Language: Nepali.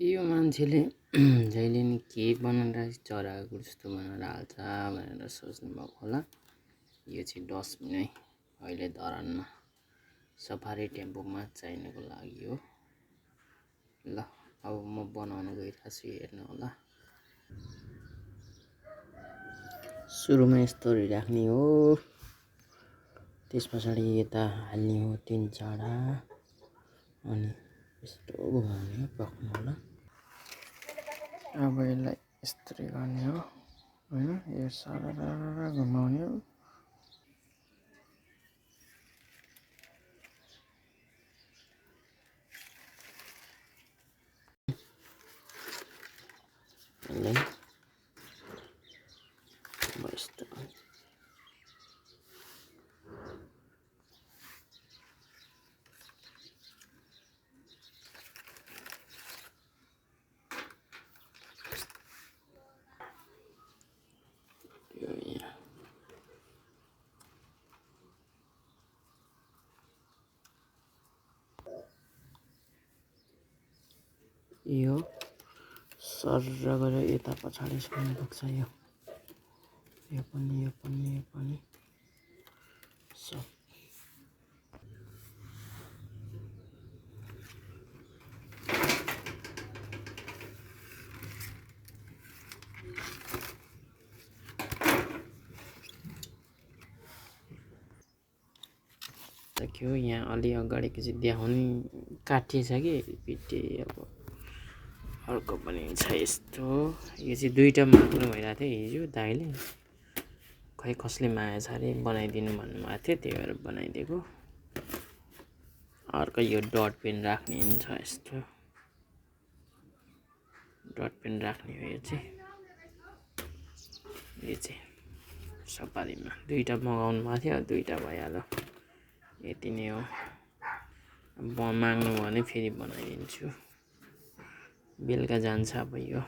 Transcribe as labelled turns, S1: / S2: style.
S1: यो मान्छेले जहिले नि के बनाएर चराको जस्तो बनाएर हाल्छ भनेर सोच्नु भएको होला। यो चाहिँ डस्टबिन है, अहिले धरानमा सफारी टेम्पोमा चाहिनुको लागि हो। ल अब म बनाउन गइरहेको छु, हेर्नु होला। सुरुमा यस्तरी राख्ने हो, त्यस पछाडि यता हाल्ने हो 3-4 अनि यस्तो घुमाउने हो, पक्नु होला। अब यसलाई यस्तरी गर्ने हो हैन, यो सारा घुमाउने हो। यसलाई यस्तो यो सर्र गरेर यता पछाडिसम्म पुग्छ। यो पनि सब सक्यो। यहाँ अलि अगाडिको चाहिँ देखाउने काटिएछ कि पिटे। अब अर्को पनि छ यस्तो। यो चाहिँ 2टा मात्र भइरहेको थियो हिजो दाइले, खै कसले मागेछ अरे बनाइदिनु भन्नुभएको थियो, त्यही भएर बनाइदिएको। अर्को यो डट पेन राख्ने पनि छ यस्तो, डट पेन राख्ने हो। यो चाहिँ सफारीमा 2टा मगाउनु भएको थियो, 2टा भइहाल्यो। यति नै हो। माग्नु भने फेरि बनाइदिन्छु। बेलुका जान्छ अब यो।